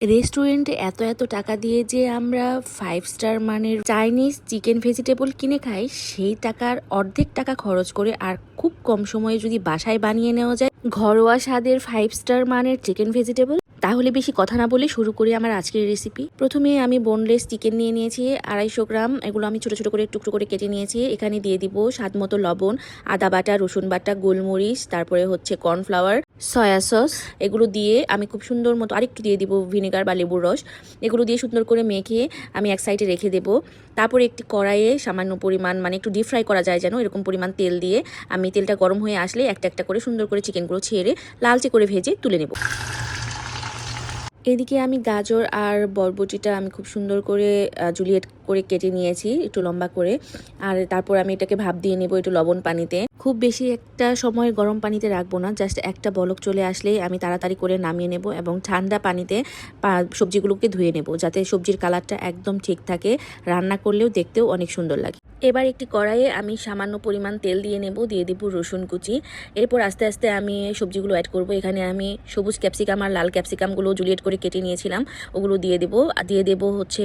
রেস্টুরেন্টে এত টাকা দিয়ে যে আমরা 5 স্টার মানের চাইনিজ চিকেন ভেজিটেবল কিনে খাই, সেই টাকার অর্ধেক টাকা খরচ করে আর খুব কম সময়ে যদি বাসায় বানিয়ে নেওয়া যায় ঘরোয়া স্বাদের 5 স্টার মানের চিকেন ভেজিটেবল, তাহলে বেশি কথা না বলে শুরু করি আমার আজকের রেসিপি। প্রথমে আমি বোনলেস চিকেন নিয়ে নিয়েছি 250 গ্রাম। এগুলো আমি ছোট ছোট করে টুকরো করে কেটে নিয়েছি। এখানে দিয়ে দিব স্বাদ মতো লবণ, আদা বাটা, রসুন বাটা, গোলমরিচ, তারপরে হচ্ছে কর্নফ্লাওয়ার, সয়া সস। এগুলো দিয়ে আমি খুব সুন্দর মতো আরেকটু দিয়ে দিব ভিনেগার বা লেবুর রস। এগুলো দিয়ে সুন্দর করে মেখে আমি এক সাইডে রেখে দেব। তারপরে একটি কড়াইয়ে সামান্য পরিমাণ, মানে একটু ডিপ ফ্রাই করা যায় যেন, এরকম পরিমাণ তেল দিয়ে আমি তেলটা গরম হয়ে আসলে একটা একটা করে সুন্দর করে চিকেনগুলো ছেড়ে লালচে করে ভেজে তুলে নেব। এদিকে আমি গাজর আর বরবটিটা আমি খুব সুন্দর করে জুলিয়েট করে কেটে নিয়েছি একটু লম্বা করে। আর তারপর আমি এটাকে ভাপ দিয়ে নেব একটু লবণ পানিতে। খুব বেশি একটা সময় গরম পানিতে রাখবো না, জাস্ট একটা বলক চলে আসলেই আমি তাড়াতাড়ি করে নামিয়ে নেব এবং ঠান্ডা পানিতে সবজিগুলোকে ধুয়ে নেব, যাতে সবজির কালারটা একদম ঠিক থাকে, রান্না করলেও দেখতেও অনেক সুন্দর লাগে। এবার একটি কড়াইয়ে আমি সামান্য পরিমাণ তেল দিয়ে নেব, দিয়ে দেব রসুন কুচি। এরপর আস্তে আস্তে আমি সবজিগুলো অ্যাড করব। এখানে আমি সবুজ ক্যাপসিকাম আর লাল ক্যাপসিকামগুলো জুলিয়েট করে কেটে নিয়েছিলাম, ওগুলো দিয়ে দেব হচ্ছে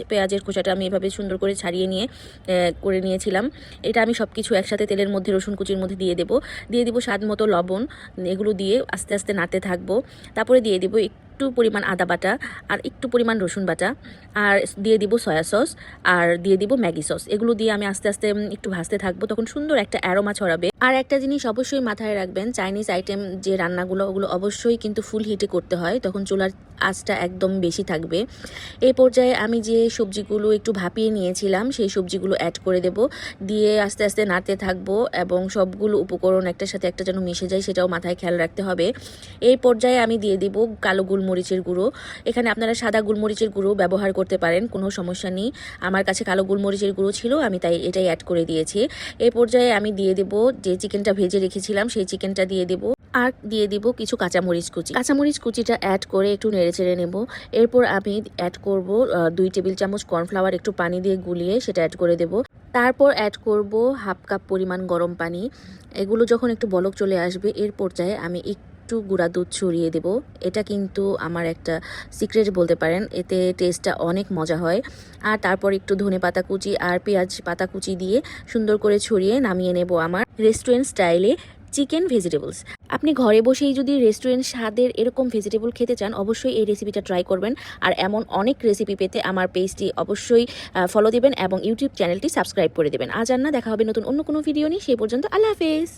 পেঁয়াজের খোসাটা আমি এভাবে সুন্দর করে ছাড়িয়ে নিয়ে করে নিয়েছিলাম। এটা আমি সব কিছু একসাথে তেলের মধ্যে রসুন কুচির মধ্যে দিয়ে দেব স্বাদ মতো লবণ। এগুলো দিয়ে আস্তে আস্তে নাড়তে থাকবো। তারপরে দিয়ে দেবো একটু পরিমাণ আদা বাটা আর একটু পরিমাণ রসুন বাটা, আর দিয়ে দিব সয়া সস, আর দিয়ে দিব ম্যাগি সস। এগুলো দিয়ে আমি আস্তে আস্তে একটু ভাজতে থাকবো, তখন সুন্দর একটা অ্যারোমা ছড়াবে। আর একটা জিনিস অবশ্যই মাথায় রাখবেন, চাইনিজ আইটেম যে রান্নাগুলো ওগুলো অবশ্যই কিন্তু ফুল হিটে করতে হয়, তখন চুলার আঁচটা একদম বেশি থাকবে। এই পর্যায়ে আমি যে সবজিগুলো একটু ভাপিয়ে নিয়েছিলাম সেই সবজিগুলো অ্যাড করে দেব, দিয়ে আস্তে আস্তে নাড়তে থাকবো এবং সবগুলো উপকরণ একটার সাথে একটা যেন মিশে যায় সেটাও মাথায় খেয়াল রাখতে হবে। এই পর্যায়ে আমি দিয়ে দেব কালো গোলমরিচের গুঁড়ো। এখানে আপনারা সাদা গোলমরিচের গুঁড়ো ব্যবহার করতে পারেন, কোনো সমস্যা নেই। আমার কাছে কালো গোলমরিচের গুঁড়ো ছিল, আমি তাই এটাই অ্যাড করে দিয়েছি। এই পর্যায়ে আমি দিয়ে দেব যে চিকেনটা ভেজে রেখেছিলাম সেই চিকেনটা দিয়ে দেব, আর দিয়ে দিব কিছু কাঁচামরিচ কুচিটা অ্যাড করে একটু নেড়ে চেড়ে নেব। এরপর আমি অ্যাড করব 2 টেবিল চামচ কর্নফ্লাওয়ার একটু পানি দিয়ে গুলিয়ে সেটা অ্যাড করে দেব। তারপর অ্যাড করব হাফ কাপ পরিমাণ গরম পানি। এগুলো যখন একটু বলক চলে আসবে এর পর্যায়ে আমি একটু গুঁড়া দুধ ছড়িয়ে দেব। এটা কিন্তু আমার একটা সিক্রেট বলতে পারেন, এতে টেস্টটা অনেক মজা হয়। আর তারপর একটু ধনে পাতা কুচি আর পেঁয়াজ পাতা কুচি দিয়ে সুন্দর করে ছড়িয়ে নামিয়ে নেব আমার রেস্টুরেন্ট স্টাইলে চিকেন ভেজিটেবলস। আপনি ঘরে বসেই যদি রেস্টুরেন্ট স্বাদের এরকম ভেজিটেবল খেতে চান, অবশ্যই এই রেসিপিটা ট্রাই করবেন। আর এমন অনেক রেসিপি পেতে আমার পেজটি অবশ্যই ফলো দিবেন এবং ইউটিউব চ্যানেলটি সাবস্ক্রাইব করে দেবেন। আজ আর না, দেখা হবে নতুন অন্য কোনো ভিডিও নিয়ে। সেই পর্যন্ত আল্লাহ হাফেজ।